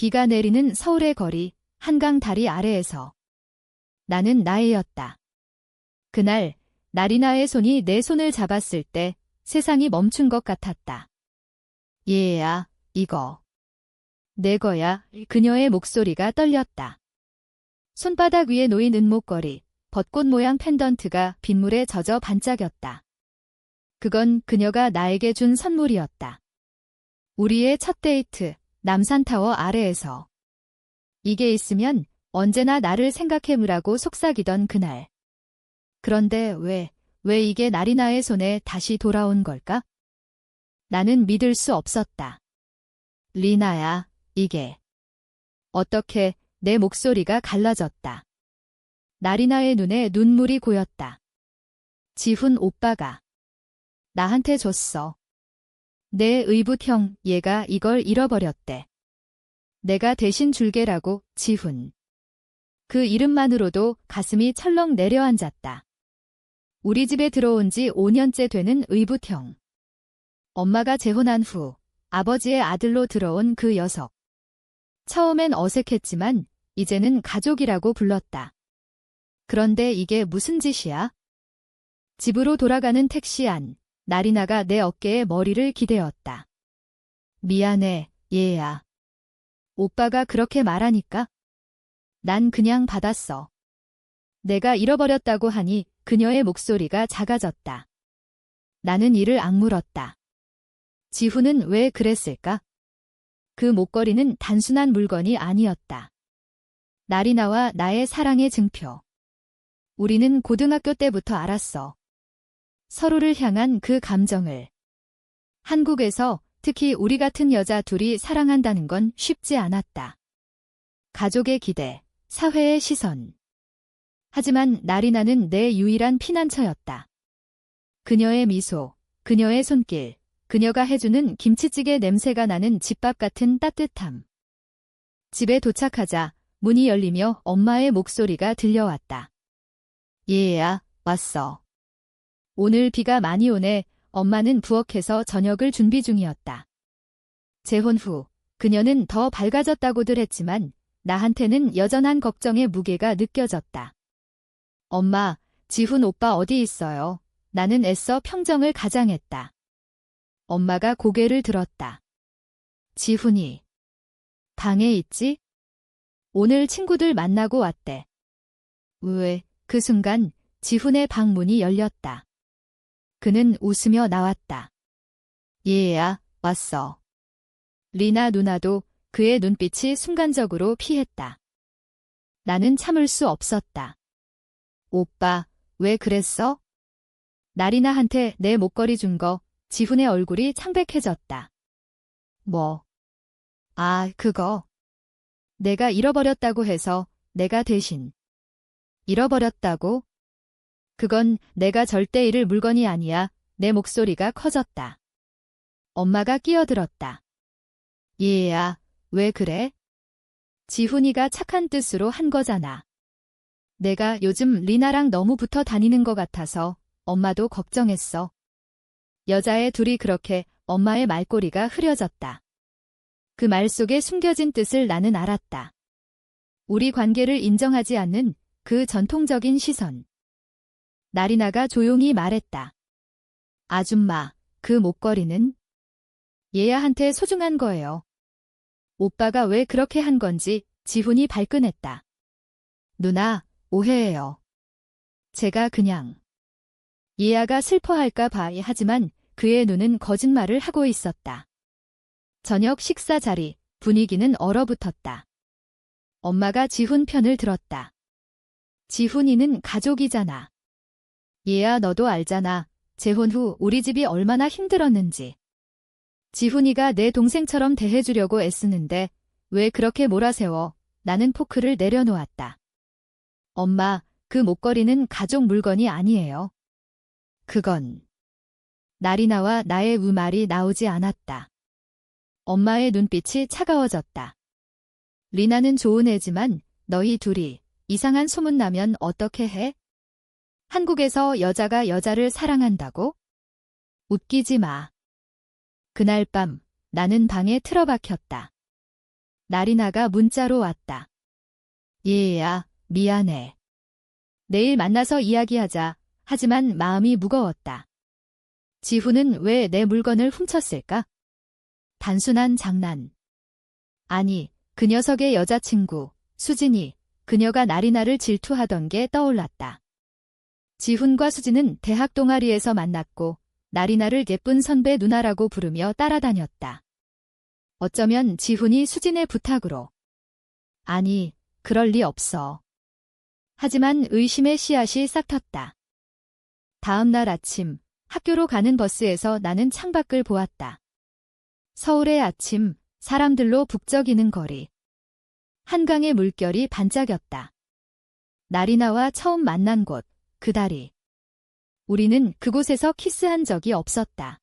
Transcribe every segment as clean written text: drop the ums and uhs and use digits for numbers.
비가 내리는 서울의 거리, 한강 다리 아래에서 나는 나혜였다. 그날 나리나의 손이 내 손을 잡았을 때 세상이 멈춘 것 같았다. 얘야, 이거 내 거야. 그녀의 목소리가 떨렸다. 손바닥 위에 놓인 은목걸이, 벚꽃 모양 펜던트가 빗물에 젖어 반짝였다. 그건 그녀가 나에게 준 선물이었다. 우리의 첫 데이트, 남산타워 아래에서. 이게 있으면 언제나 나를 생각해무라고 속삭이던 그날. 그런데 왜 이게 나리나의 손에 다시 돌아온 걸까? 나는 믿을 수 없었다. 리나야, 이게. 어떻게 내 목소리가 갈라졌다. 나리나의 눈에 눈물이 고였다. 지훈 오빠가 나한테 줬어. 내 의붓형, 얘가 이걸 잃어버렸대. 내가 대신 줄게라고, 지훈. 그 이름만으로도 가슴이 철렁 내려앉았다. 우리 집에 들어온 지 5년째 되는 의붓형. 엄마가 재혼한 후 아버지의 아들로 들어온 그 녀석. 처음엔 어색했지만 이제는 가족이라고 불렀다. 그런데 이게 무슨 짓이야? 집으로 돌아가는 택시 안, 나리나가 내 어깨에 머리를 기대었다. 미안해, 얘야. 오빠가 그렇게 말하니까? 난 그냥 받았어. 내가 잃어버렸다고 하니 그녀의 목소리가 작아졌다. 나는 이를 악물었다. 지훈은 왜 그랬을까? 그 목걸이는 단순한 물건이 아니었다. 나리나와 나의 사랑의 증표. 우리는 고등학교 때부터 알았어. 서로를 향한 그 감정을. 한국에서 특히 우리 같은 여자 둘이 사랑한다는 건 쉽지 않았다. 가족의 기대, 사회의 시선. 하지만 나리나는 내 유일한 피난처였다. 그녀의 미소, 그녀의 손길, 그녀가 해주는 김치찌개 냄새가 나는 집밥 같은 따뜻함. 집에 도착하자 문이 열리며 엄마의 목소리가 들려왔다. 얘야, 왔어. 오늘 비가 많이 오네. 엄마는 부엌에서 저녁을 준비 중이었다. 재혼 후 그녀는 더 밝아졌다고들 했지만 나한테는 여전한 걱정의 무게가 느껴졌다. 엄마, 지훈 오빠 어디 있어요? 나는 애써 평정을 가장했다. 엄마가 고개를 들었다. 지훈이 방에 있지? 오늘 친구들 만나고 왔대. 왜? 그 순간 지훈의 방 문이 열렸다. 그는 웃으며 나왔다. 얘야, 왔어. 리나 누나도 그의 눈빛이 순간적으로 피했다. 나는 참을 수 없었다. 오빠, 왜 그랬어? 나리나한테 내 목걸이 준 거. 지훈의 얼굴이 창백해졌다. 뭐? 아, 그거. 내가 잃어버렸다고 해서 내가 대신. 잃어버렸다고? 그건 내가 절대 잃을 물건이 아니야. 내 목소리가 커졌다. 엄마가 끼어들었다. 얘야, 왜 그래? 지훈이가 착한 뜻으로 한 거잖아. 내가 요즘 리나랑 너무 붙어 다니는 것 같아서 엄마도 걱정했어. 여자애 둘이 그렇게 엄마의 말꼬리가 흐려졌다. 그 말 속에 숨겨진 뜻을 나는 알았다. 우리 관계를 인정하지 않는 그 전통적인 시선. 나리나가 조용히 말했다. 아줌마, 그 목걸이는 얘야한테 소중한 거예요. 오빠가 왜 그렇게 한 건지 지훈이 발끈했다. 누나, 오해해요. 제가 그냥. 얘야가 슬퍼할까 봐. 하지만 그의 눈은 거짓말을 하고 있었다. 저녁 식사 자리, 분위기는 얼어붙었다. 엄마가 지훈 편을 들었다. 지훈이는 가족이잖아. 얘야, 너도 알잖아. 재혼 후 우리 집이 얼마나 힘들었는지. 지훈이가 내 동생처럼 대해주려고 애쓰는데 왜 그렇게 몰아세워. 나는 포크를 내려놓았다. 엄마, 그 목걸이는 가족 물건이 아니에요. 그건. 나리나와 나의 말이 나오지 않았다. 엄마의 눈빛이 차가워졌다. 리나는 좋은 애지만 너희 둘이 이상한 소문 나면 어떻게 해? 한국에서 여자가 여자를 사랑한다고? 웃기지 마. 그날 밤 나는 방에 틀어박혔다. 나리나가 문자로 왔다. 얘야, 미안해. 내일 만나서 이야기하자. 하지만 마음이 무거웠다. 지훈은 왜 내 물건을 훔쳤을까? 단순한 장난. 아니, 그 녀석의 여자친구, 수진이, 그녀가 나리나를 질투하던 게 떠올랐다. 지훈과 수진은 대학 동아리에서 만났고 나리나를 예쁜 선배 누나라고 부르며 따라다녔다. 어쩌면 지훈이 수진의 부탁으로. 아니, 그럴 리 없어. 하지만 의심의 씨앗이 싹 텄다. 다음 날 아침, 학교로 가는 버스에서 나는 창밖을 보았다. 서울의 아침, 사람들로 북적이는 거리. 한강의 물결이 반짝였다. 나리나와 처음 만난 곳, 그 다리. 우리는 그곳에서 키스한 적이 없었다.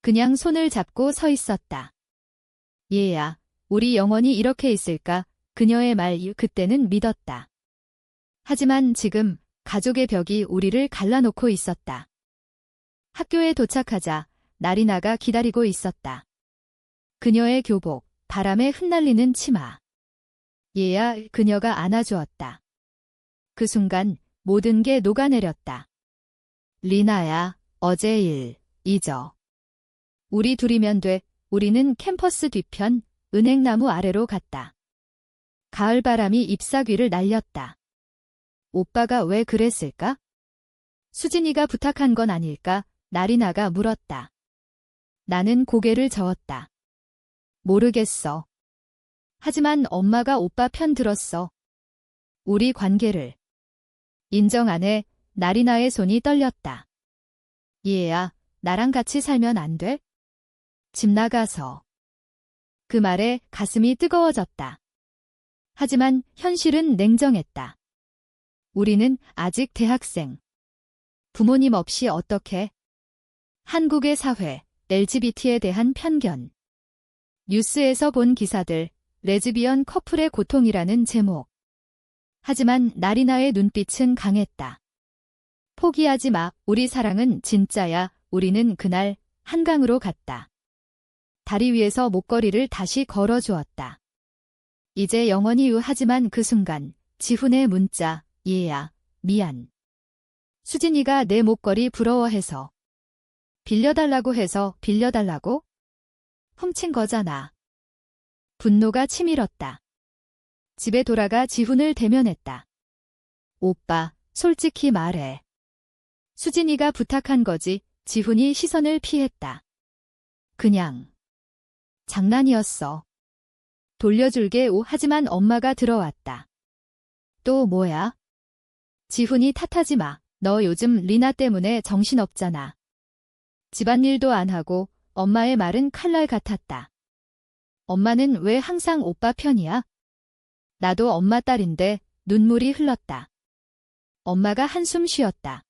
그냥 손을 잡고 서 있었다. 얘야, 우리 영원히 이렇게 있을까? 그녀의 말 그때는 믿었다. 하지만 지금 가족의 벽이 우리를 갈라놓고 있었다. 학교에 도착하자 나리나가 기다리고 있었다. 그녀의 교복, 바람에 흩날리는 치마. 얘야, 그녀가 안아주었다. 그 순간 모든 게 녹아내렸다. 리나야, 어제 일 잊어. 우리 둘이면 돼. 우리는 캠퍼스 뒤편 은행나무 아래로 갔다. 가을바람이 잎사귀를 날렸다. 오빠가 왜 그랬을까? 수진이가 부탁한 건 아닐까? 나리나가 물었다. 나는 고개를 저었다. 모르겠어. 하지만 엄마가 오빠 편 들었어. 우리 관계를. 인정 안 해. 나리나의 손이 떨렸다. 얘야, 나랑 같이 살면 안 돼? 집 나가서. 그 말에 가슴이 뜨거워졌다. 하지만 현실은 냉정했다. 우리는 아직 대학생. 부모님 없이 어떻게? 한국의 사회, LGBT에 대한 편견. 뉴스에서 본 기사들, 레즈비언 커플의 고통이라는 제목. 하지만 나리나의 눈빛은 강했다. 포기하지 마. 우리 사랑은 진짜야. 우리는 그날 한강으로 갔다. 다리 위에서 목걸이를 다시 걸어주었다. 이제 영원히 하지만 그 순간 지훈의 문자. 얘야, 미안. 수진이가 내 목걸이 부러워해서. 빌려달라고 해서 빌려달라고? 훔친 거잖아. 분노가 치밀었다. 집에 돌아가 지훈을 대면했다. 오빠, 솔직히 말해. 수진이가 부탁한 거지. 지훈이 시선을 피했다. 그냥 장난이었어. 돌려줄게. 하지만 엄마가 들어왔다. 또 뭐야? 지훈이 탓하지 마. 너 요즘 리나 때문에 정신없잖아. 집안일도 안 하고 엄마의 말은 칼날 같았다. 엄마는 왜 항상 오빠 편이야? 나도 엄마 딸인데 눈물이 흘렀다. 엄마가 한숨 쉬었다.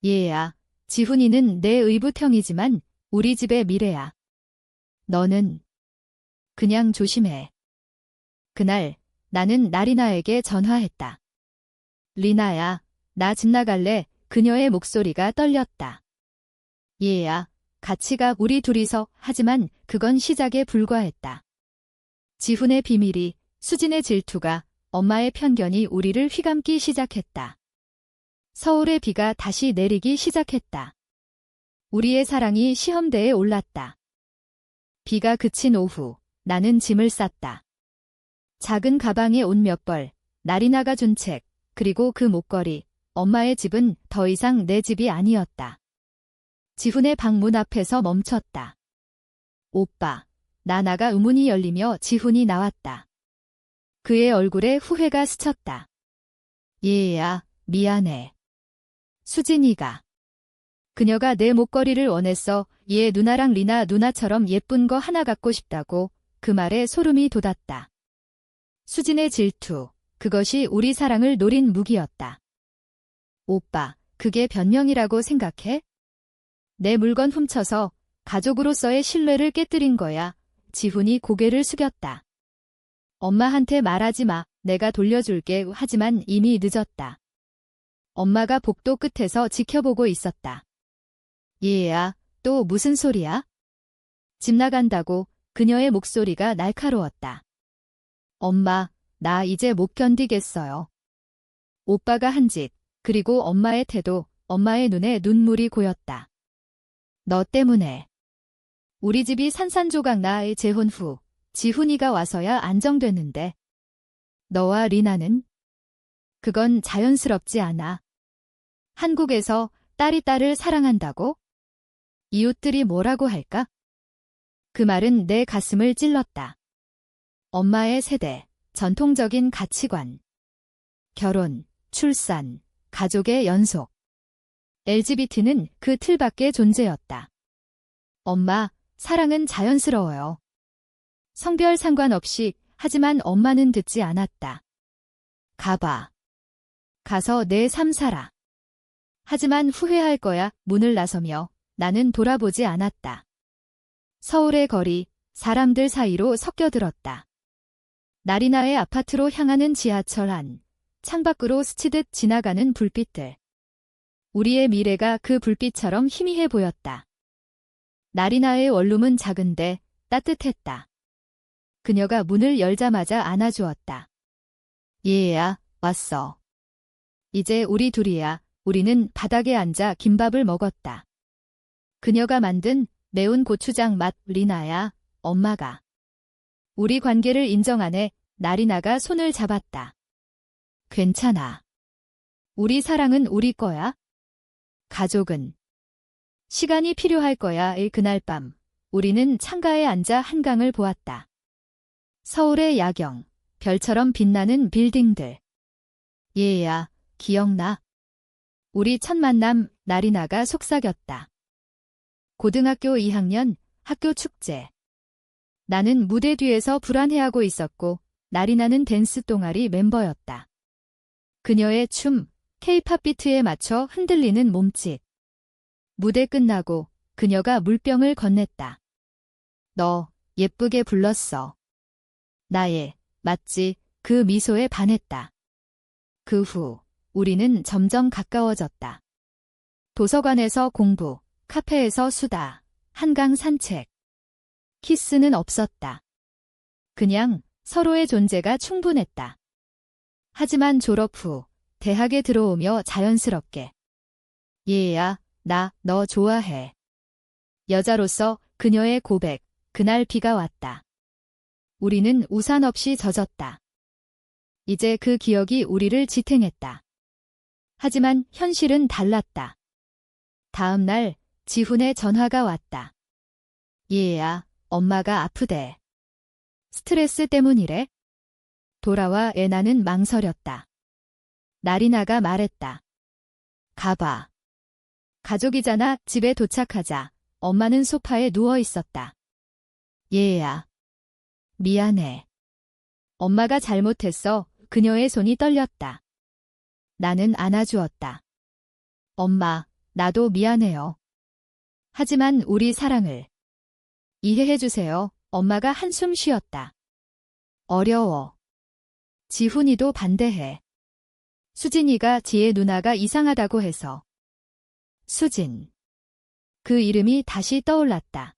얘야, 지훈이는 내 의붓형이지만 우리 집의 미래야. 너는 그냥 조심해. 그날 나는 나리나에게 전화했다. 리나야, 나 집 나갈래. 그녀의 목소리가 떨렸다. 얘야, 같이 가. 우리 둘이서. 하지만 그건 시작에 불과했다. 지훈의 비밀이, 수진의 질투가, 엄마의 편견이 우리를 휘감기 시작했다. 서울의 비가 다시 내리기 시작했다. 우리의 사랑이 시험대에 올랐다. 비가 그친 오후, 나는 짐을 쌌다. 작은 가방에 옷 몇 벌, 나리나가 준 책, 그리고 그 목걸이. 엄마의 집은 더 이상 내 집이 아니었다. 지훈의 방문 앞에서 멈췄다. 오빠, 나 나가. 의문이 열리며 지훈이 나왔다. 그의 얼굴에 후회가 스쳤다. 얘야, 미안해. 수진이가. 그녀가 내 목걸이를 원했어. 얘 누나랑 리나 누나처럼 예쁜 거 하나 갖고 싶다고. 그 말에 소름이 돋았다. 수진의 질투, 그것이 우리 사랑을 노린 무기였다. 오빠, 그게 변명이라고 생각해? 내 물건 훔쳐서 가족으로서의 신뢰를 깨뜨린 거야. 지훈이 고개를 숙였다. 엄마한테 말하지 마. 내가 돌려줄게. 하지만 이미 늦었다. 엄마가 복도 끝에서 지켜보고 있었다. 얘야, 또 무슨 소리야? 집 나간다고. 그녀의 목소리가 날카로웠다. 엄마, 나 이제 못 견디겠어요. 오빠가 한 짓, 그리고 엄마의 태도, 엄마의 눈에 눈물이 고였다. 너 때문에. 우리 집이 산산조각 나의 재혼 후, 지훈이가 와서야 안정됐는데. 너와 리나는? 그건 자연스럽지 않아. 한국에서 딸이 딸을 사랑한다고? 이웃들이 뭐라고 할까? 그 말은 내 가슴을 찔렀다. 엄마의 세대, 전통적인 가치관. 결혼, 출산, 가족의 연속. LGBT는 그 틀밖의 존재였다. 엄마, 사랑은 자연스러워요. 성별 상관없이, 하지만 엄마는 듣지 않았다. 가봐. 가서 내 삶 살아. 하지만 후회할 거야. 문을 나서며 나는 돌아보지 않았다. 서울의 거리, 사람들 사이로 섞여들었다. 나리나의 아파트로 향하는 지하철 안, 창밖으로 스치듯 지나가는 불빛들. 우리의 미래가 그 불빛처럼 희미해 보였다. 나리나의 원룸은 작은데 따뜻했다. 그녀가 문을 열자마자 안아주었다. 얘야, 왔어. 이제 우리 둘이야. 우리는 바닥에 앉아 김밥을 먹었다. 그녀가 만든 매운 고추장 맛. 리나야, 엄마가. 우리 관계를 인정하네. 나리나가 손을 잡았다. 괜찮아. 우리 사랑은 우리 거야. 가족은. 시간이 필요할 거야. 그날 밤, 우리는 창가에 앉아 한강을 보았다. 서울의 야경, 별처럼 빛나는 빌딩들. 얘야, 기억나? 우리 첫 만남. 나리나가 속삭였다. 고등학교 2학년, 학교 축제. 나는 무대 뒤에서 불안해하고 있었고, 나리나는 댄스 동아리 멤버였다. 그녀의 춤, K-팝 비트에 맞춰 흔들리는 몸짓. 무대 끝나고 그녀가 물병을 건넸다. 너 예쁘게 불렀어. 나의, 맞지? 그 미소에 반했다. 그 후 우리는 점점 가까워졌다. 도서관에서 공부, 카페에서 수다, 한강 산책. 키스는 없었다. 그냥 서로의 존재가 충분했다. 하지만 졸업 후 대학에 들어오며 자연스럽게. 얘야, 나 너 좋아해. 여자로서 그녀의 고백, 그날 비가 왔다. 우리는 우산 없이 젖었다. 이제 그 기억이 우리를 지탱했다. 하지만 현실은 달랐다. 다음 날 지훈의 전화가 왔다. 얘야, 엄마가 아프대. 스트레스 때문이래? 돌아와. 나는 망설였다. 나리나가 말했다. 가봐. 가족이잖아. 집에 도착하자. 엄마는 소파에 누워 있었다. 얘야. 미안해. 엄마가 잘못했어. 그녀의 손이 떨렸다. 나는 안아주었다. 엄마, 나도 미안해요. 하지만 우리 사랑을 이해해주세요. 엄마가 한숨 쉬었다. 어려워. 지훈이도 반대해. 수진이가 지혜 누나가 이상하다고 해서. 수진. 그 이름이 다시 떠올랐다.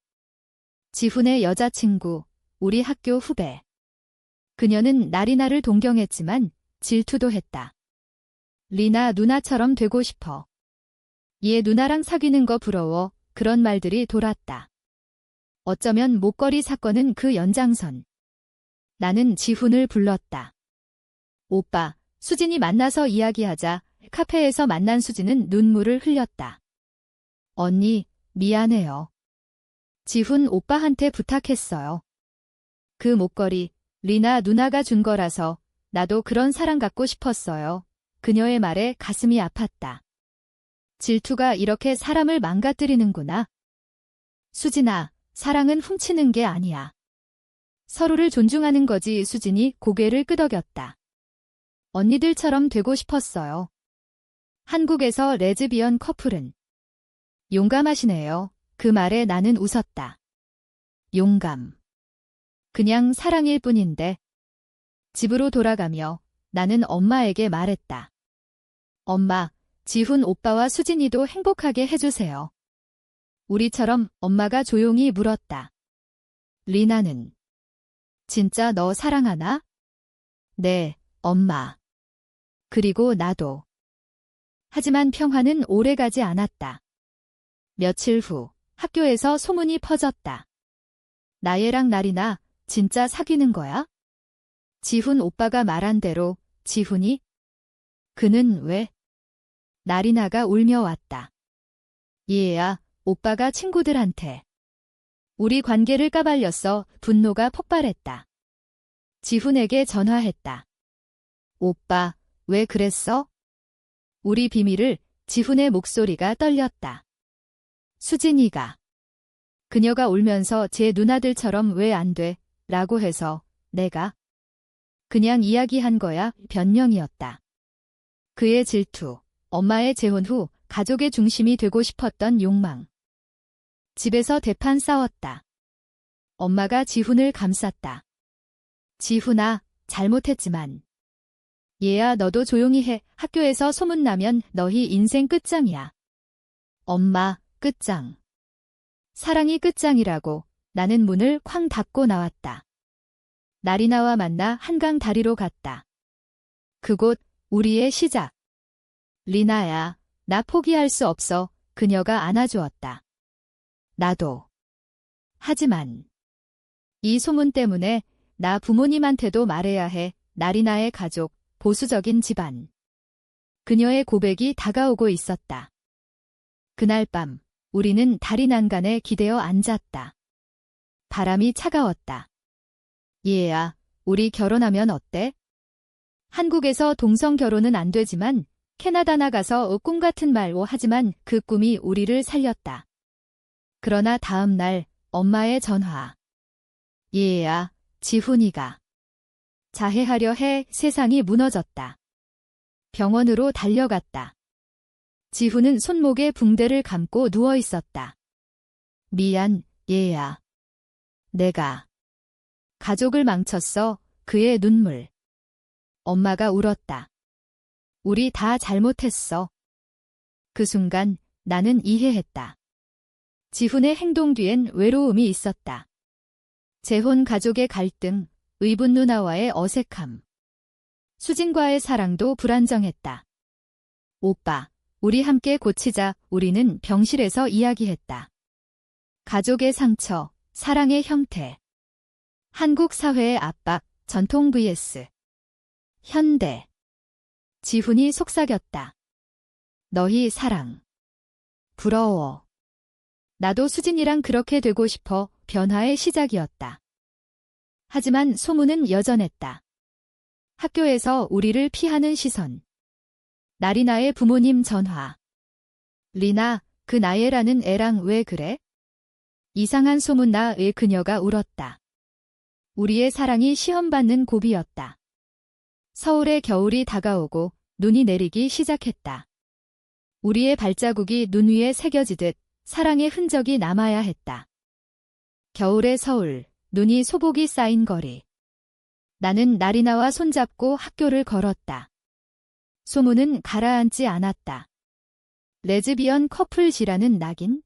지훈의 여자친구, 우리 학교 후배. 그녀는 나리나를 동경했지만 질투도 했다. 리나 누나처럼 되고 싶어. 얘 누나랑 사귀는 거 부러워. 그런 말들이 돌았다. 어쩌면 목걸이 사건은 그 연장선. 나는 지훈을 불렀다. 오빠, 수진이 만나서 이야기하자. 카페에서 만난 수진은 눈물을 흘렸다. 언니, 미안해요. 지훈 오빠한테 부탁했어요. 그 목걸이, 리나 누나가 준 거라서 나도 그런 사랑 갖고 싶었어요. 그녀의 말에 가슴이 아팠다. 질투가 이렇게 사람을 망가뜨리는구나. 수진아, 사랑은 훔치는 게 아니야. 서로를 존중하는 거지. 수진이 고개를 끄덕였다. 언니들처럼 되고 싶었어요. 한국에서 레즈비언 커플은 용감하시네요. 그 말에 나는 웃었다. 용감. 그냥 사랑일 뿐인데. 집으로 돌아가며 나는 엄마에게 말했다. 엄마, 지훈 오빠와 수진이도 행복하게 해주세요. 우리처럼. 엄마가 조용히 물었다. 리나는 진짜 너 사랑하나? 네, 엄마. 그리고 나도. 하지만 평화는 오래가지 않았다. 며칠 후 학교에서 소문이 퍼졌다. 나예랑 나리나 진짜 사귀는 거야? 지훈 오빠가 말한 대로 지훈이? 그는 왜? 나리나가 울며 왔다. 얘야, 오빠가 친구들한테 우리 관계를 까발렸어. 분노가 폭발했다. 지훈에게 전화했다. 오빠, 왜 그랬어? 우리 비밀을. 지훈의 목소리가 떨렸다. 수진이가. 그녀가 울면서 제 누나들처럼 왜 안 돼? 라고 해서 내가 그냥 이야기한 거야. 변명이었다. 그의 질투, 엄마의 재혼 후 가족의 중심이 되고 싶었던 욕망. 집에서 대판 싸웠다. 엄마가 지훈을 감쌌다. 지훈아, 잘못했지만. 얘야, 너도 조용히 해. 학교에서 소문나면 너희 인생 끝장이야. 엄마, 끝장. 사랑이 끝장이라고. 나는 문을 쾅 닫고 나왔다. 나리나와 만나 한강 다리로 갔다. 그곳, 우리의 시작. 리나야, 나 포기할 수 없어. 그녀가 안아주었다. 나도. 하지만 이 소문 때문에 나 부모님한테도 말해야 해. 나리나의 가족, 보수적인 집안. 그녀의 고백이 다가오고 있었다. 그날 밤 우리는 다리 난간에 기대어 앉았다. 바람이 차가웠다. 얘야, 우리 결혼하면 어때? 한국에서 동성 결혼은 안 되지만 캐나다 나가서 꿈 같은 말로 하지만 그 꿈이 우리를 살렸다. 그러나 다음 날 엄마의 전화. 얘야, 지훈이가 자해하려 해. 세상이 무너졌다. 병원으로 달려갔다. 지훈은 손목에 붕대를 감고 누워 있었다. 미안, 얘야. 내가 가족을 망쳤어. 그의 눈물. 엄마가 울었다. 우리 다 잘못했어. 그 순간 나는 이해했다. 지훈의 행동 뒤엔 외로움이 있었다. 재혼 가족의 갈등, 의붓 누나와의 어색함. 수진과의 사랑도 불안정했다. 오빠, 우리 함께 고치자. 우리는 병실에서 이야기했다. 가족의 상처, 사랑의 형태. 한국 사회의 압박, 전통 vs 현대. 지훈이 속삭였다. 너희 사랑. 부러워. 나도 수진이랑 그렇게 되고 싶어. 변화의 시작이었다. 하지만 소문은 여전했다. 학교에서 우리를 피하는 시선. 나리나의 부모님 전화. 리나, 그 나예라는 애랑 왜 그래? 이상한 소문 나에 그녀가 울었다. 우리의 사랑이 시험받는 고비였다. 서울의 겨울이 다가오고 눈이 내리기 시작했다. 우리의 발자국이 눈 위에 새겨지듯 사랑의 흔적이 남아야 했다. 겨울의 서울, 눈이 소복이 쌓인 거리. 나는 나리나와 손잡고 학교를 걸었다. 소문은 가라앉지 않았다. 레즈비언 커플이라는 낙인?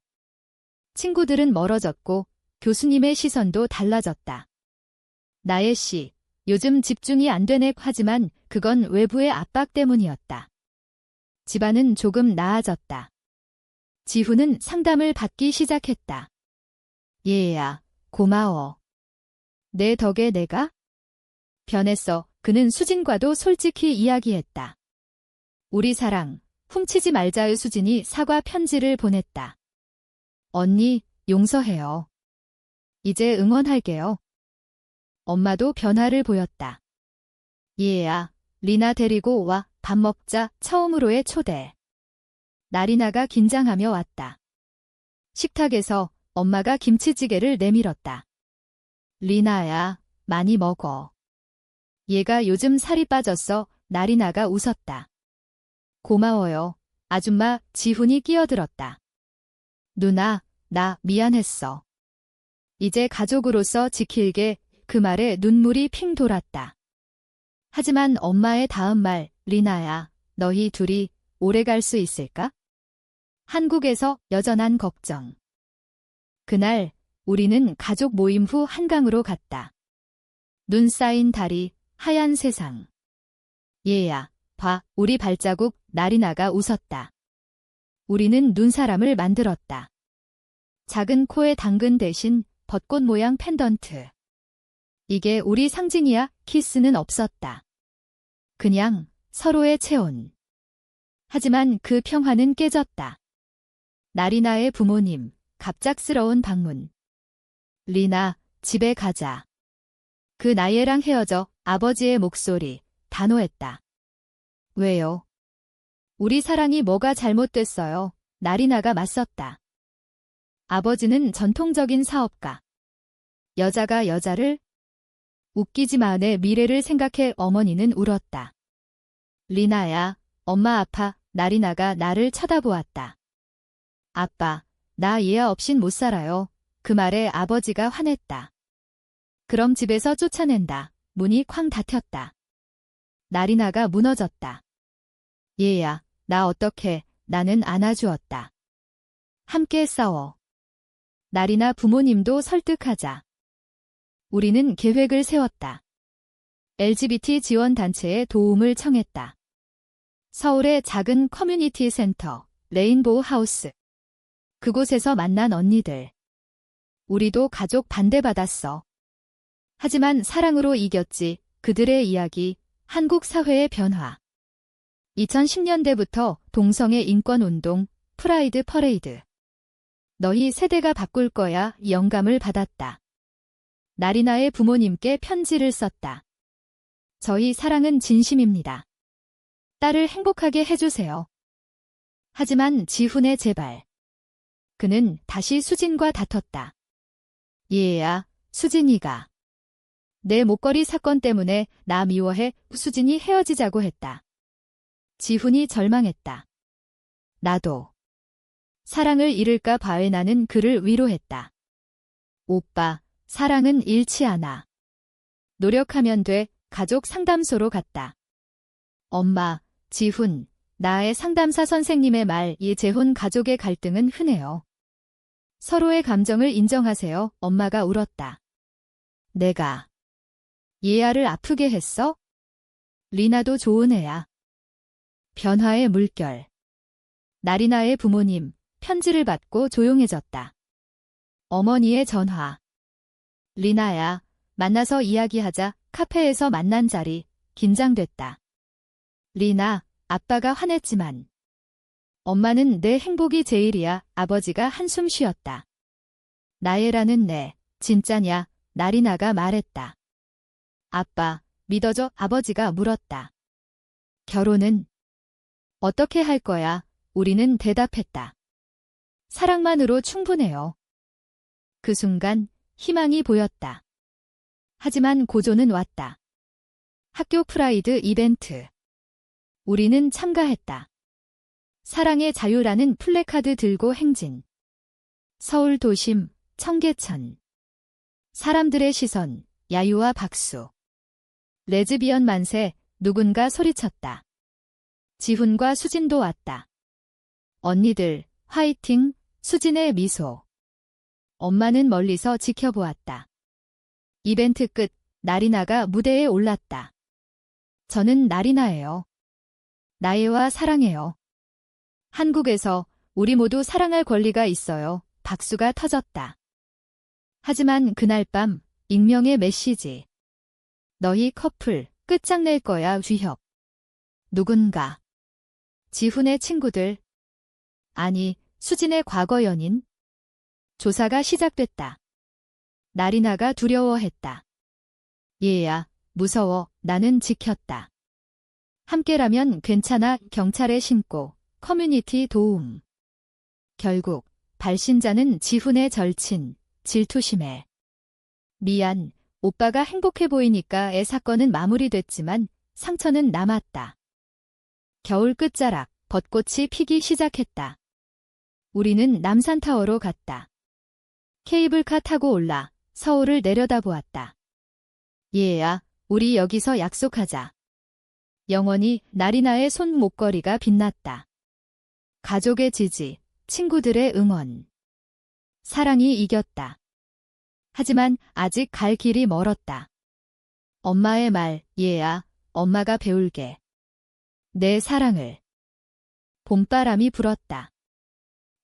친구들은 멀어졌고 교수님의 시선도 달라졌다. 나예 씨, 요즘 집중이 안 되네. 하지만 그건 외부의 압박 때문이었다. 집안은 조금 나아졌다. 지훈은 상담을 받기 시작했다. 얘야, 고마워. 내 덕에 내가 변했어. 그는 수진과도 솔직히 이야기했다. 우리 사랑, 훔치지 말자의 수진이 사과 편지를 보냈다. 언니, 용서해요. 이제 응원할게요. 엄마도 변화를 보였다. 얘야, 리나 데리고 와. 밥 먹자. 처음으로의 초대. 나리나가 긴장하며 왔다. 식탁에서 엄마가 김치찌개를 내밀었다. 리나야, 많이 먹어. 얘가 요즘 살이 빠졌어. 나리나가 웃었다. 고마워요. 아줌마. 지훈이 끼어들었다. 누나, 나 미안했어. 이제 가족으로서 지킬게. 그 말에 눈물이 핑 돌았다. 하지만 엄마의 다음 말, 리나야, 너희 둘이 오래 갈 수 있을까? 한국에서 여전한 걱정. 그날 우리는 가족 모임 후 한강으로 갔다. 눈 쌓인 다리, 하얀 세상. 얘야, 봐, 우리 발자국. 나리나가 웃었다. 우리는 눈사람을 만들었다. 작은 코에 당근 대신 벚꽃 모양 펜던트. 이게 우리 상징이야. 키스는 없었다. 그냥 서로의 체온. 하지만 그 평화는 깨졌다. 나리나의 부모님, 갑작스러운 방문. 리나, 집에 가자. 그 나예랑 헤어져. 아버지의 목소리, 단호했다. 왜요? 우리 사랑이 뭐가 잘못됐어요? 나리나가 맞섰다. 아버지는 전통적인 사업가. 여자가 여자를? 웃기지 마. 내 미래를 생각해. 어머니는 울었다. 리나야, 엄마 아파. 나리나가 나를 쳐다보았다. 아빠, 나 얘야 없인 못 살아요. 그 말에 아버지가 화냈다. 그럼 집에서 쫓아낸다. 문이 쾅 닫혔다. 나리나가 무너졌다. 얘야, 나 어떡해. 나는 안아주었다. 함께 싸워. 나리나 부모님도 설득하자. 우리는 계획을 세웠다. LGBT 지원 단체에 도움을 청했다. 서울의 작은 커뮤니티 센터, 레인보우 하우스. 그곳에서 만난 언니들. 우리도 가족 반대받았어. 하지만 사랑으로 이겼지. 그들의 이야기, 한국 사회의 변화. 2010년대부터 동성애 인권운동, 프라이드 퍼레이드. 너희 세대가 바꿀 거야. 영감을 받았다. 나리나의 부모님께 편지를 썼다. 저희 사랑은 진심입니다. 딸을 행복하게 해주세요. 하지만 지훈의 제발. 그는 다시 수진과 다퉜다. 얘야, 수진이가. 내 목걸이 사건 때문에 나 미워해. 수진이 헤어지자고 했다. 지훈이 절망했다. 나도. 사랑을 잃을까 봐에 나는 그를 위로했다. 오빠, 사랑은 잃지 않아. 노력하면 돼. 가족 상담소로 갔다. 엄마, 지훈, 나의 상담사 선생님의 말, 이재훈 가족의 갈등은 흔해요. 서로의 감정을 인정하세요. 엄마가 울었다. 내가 예아를 아프게 했어? 리나도 좋은 애야. 변화의 물결. 나리나의 부모님, 편지를 받고 조용해졌다. 어머니의 전화. 리나야, 만나서 이야기하자. 카페에서 만난 자리, 긴장됐다. 리나, 아빠가 화냈지만. 엄마는 내 행복이 제일이야. 아버지가 한숨 쉬었다. 나예라는 내, 진짜냐? 나리나가 말했다. 아빠, 믿어줘. 아버지가 물었다. 결혼은? 어떻게 할 거야? 우리는 대답했다. 사랑만으로 충분해요. 그 순간 희망이 보였다. 하지만 고조는 왔다. 학교 프라이드 이벤트. 우리는 참가했다. 사랑의 자유라는 플래카드 들고 행진. 서울 도심, 청계천. 사람들의 시선, 야유와 박수. 레즈비언 만세, 누군가 소리쳤다. 지훈과 수진도 왔다. 언니들, 화이팅, 수진의 미소. 엄마는 멀리서 지켜보았다. 이벤트 끝, 나리나가 무대에 올랐다. 저는 나리나예요. 나예와 사랑해요. 한국에서 우리 모두 사랑할 권리가 있어요. 박수가 터졌다. 하지만 그날 밤, 익명의 메시지. 너희 커플, 끝장낼 거야. 위협. 누군가. 지훈의 친구들. 아니, 수진의 과거 연인. 조사가 시작됐다. 나리나가 두려워했다. 얘야, 무서워. 나는 지켰다. 함께라면 괜찮아. 경찰에 신고, 커뮤니티 도움. 결국 발신자는 지훈의 절친, 질투심에. 미안, 오빠가 행복해 보이니까 애 사건은 마무리됐지만 상처는 남았다. 겨울 끝자락, 벚꽃이 피기 시작했다. 우리는 남산타워로 갔다. 케이블카 타고 올라 서울을 내려다보았다. 얘야, 우리 여기서 약속하자. 영원히. 나리나의 손 목걸이가 빛났다. 가족의 지지, 친구들의 응원. 사랑이 이겼다. 하지만 아직 갈 길이 멀었다. 엄마의 말, 얘야, 엄마가 배울게. 내 사랑을. 봄바람이 불었다.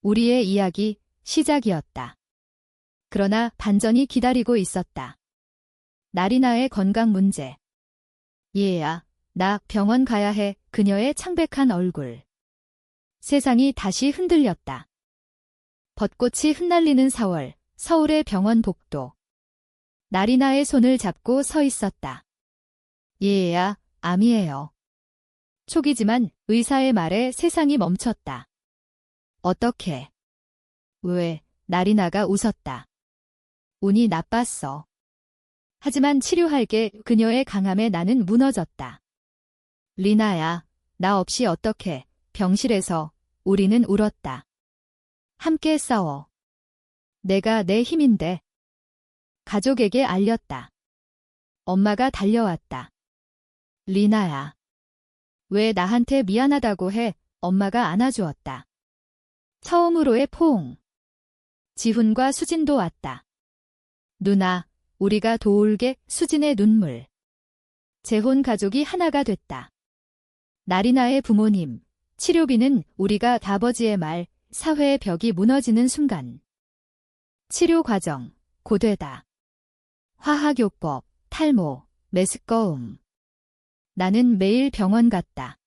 우리의 이야기 시작이었다. 그러나 반전이 기다리고 있었다. 나리나의 건강 문제. 얘야, 나 병원 가야 해. 그녀의 창백한 얼굴. 세상이 다시 흔들렸다. 벚꽃이 흩날리는 4월, 서울의 병원 복도. 나리나의 손을 잡고 서 있었다. 얘야, 암이에요. 초기지만 의사의 말에 세상이 멈췄다. 어떻게? 왜? 나리나가 웃었다. 운이 나빴어. 하지만 치료할게. 그녀의 강함에 나는 무너졌다. 리나야, 나 없이 어떻게? 병실에서 우리는 울었다. 함께 싸워. 내가 내 힘인데. 가족에게 알렸다. 엄마가 달려왔다. 리나야. 왜 나한테 미안하다고 해? 엄마가 안아주었다. 처음으로의 포옹. 지훈과 수진도 왔다. 누나, 우리가 도울게. 수진의 눈물. 재혼 가족이 하나가 됐다. 나리나의 부모님, 치료비는 우리가 아버지의 말, 사회의 벽이 무너지는 순간. 치료 과정, 고되다. 화학요법, 탈모, 메스꺼움. 나는 매일 병원 갔다.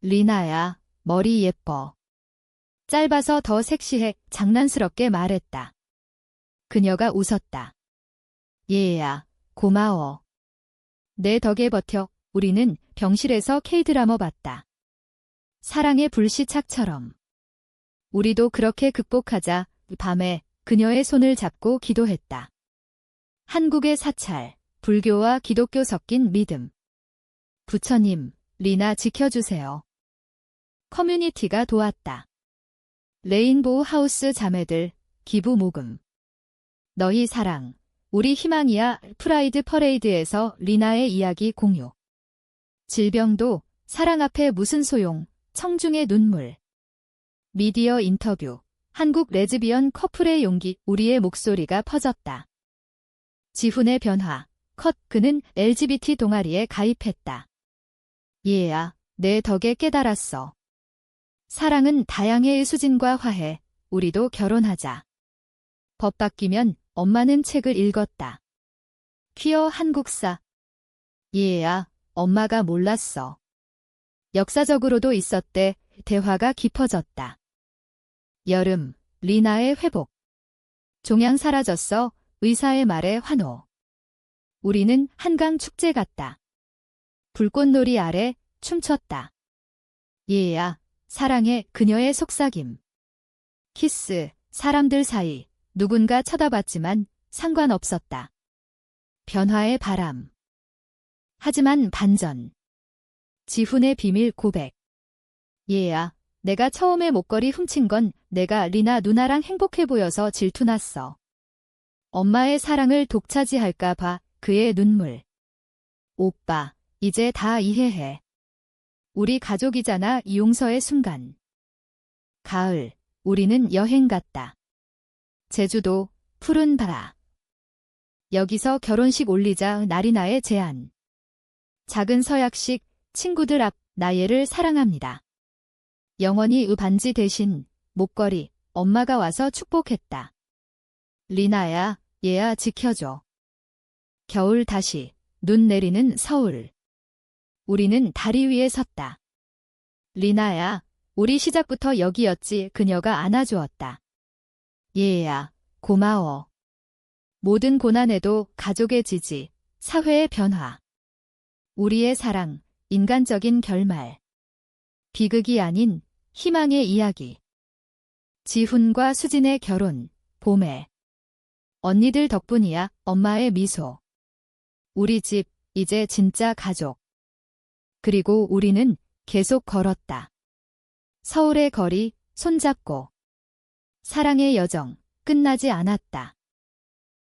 리나야, 머리 예뻐. 짧아서 더 섹시해. 장난스럽게 말했다. 그녀가 웃었다. 얘야, 고마워. 내 덕에 버텨. 우리는 병실에서 K-드라마 봤다. 사랑의 불시착처럼. 우리도 그렇게 극복하자. 밤에 그녀의 손을 잡고 기도했다. 한국의 사찰, 불교와 기독교 섞인 믿음. 부처님, 리나 지켜주세요. 커뮤니티가 도왔다. 레인보우 하우스 자매들, 기부 모금. 너희 사랑, 우리 희망이야. 프라이드 퍼레이드에서 리나의 이야기 공유. 질병도 사랑 앞에 무슨 소용. 청중의 눈물. 미디어 인터뷰. 한국 레즈비언 커플의 용기. 우리의 목소리가 퍼졌다. 지훈의 변화. 컷. 그는 LGBT 동아리에 가입했다. 얘야, 내 덕에 깨달았어. 사랑은 다양해. 수진과 화해. 우리도 결혼하자. 법 바뀌면 엄마는 책을 읽었다. 퀴어 한국사. 얘야, 엄마가 몰랐어. 역사적으로도 있었대. 대화가 깊어졌다. 여름, 리나의 회복. 종양 사라졌어. 의사의 말에 환호. 우리는 한강 축제 갔다. 불꽃놀이 아래 춤췄다. 얘야, 사랑해. 그녀의 속삭임. 키스, 사람들 사이. 누군가 쳐다봤지만 상관없었다. 변화의 바람. 하지만 반전. 지훈의 비밀 고백. 얘야, 내가 처음에 목걸이 훔친 건 내가 리나 누나랑 행복해 보여서 질투났어. 엄마의 사랑을 독차지할까 봐. 그의 눈물. 오빠, 이제 다 이해해. 우리 가족이잖아. 이용서의 순간. 가을, 우리는 여행 갔다. 제주도, 푸른 바다. 여기서 결혼식 올리자. 나리나의 제안. 작은 서약식. 친구들 앞. 나 얘를 사랑합니다. 영원히 반지 대신 목걸이. 엄마가 와서 축복했다. 리나야, 얘야 지켜줘. 겨울 다시. 눈 내리는 서울. 우리는 다리 위에 섰다. 리나야, 우리 시작부터 여기였지. 그녀가 안아주었다. 얘야, 고마워. 모든 고난에도 가족의 지지, 사회의 변화. 우리의 사랑, 인간적인 결말. 비극이 아닌 희망의 이야기. 지훈과 수진의 결혼, 봄에. 언니들 덕분이야. 엄마의 미소. 우리 집, 이제 진짜 가족. 그리고 우리는 계속 걸었다. 서울의 거리, 손잡고. 사랑의 여정, 끝나지 않았다.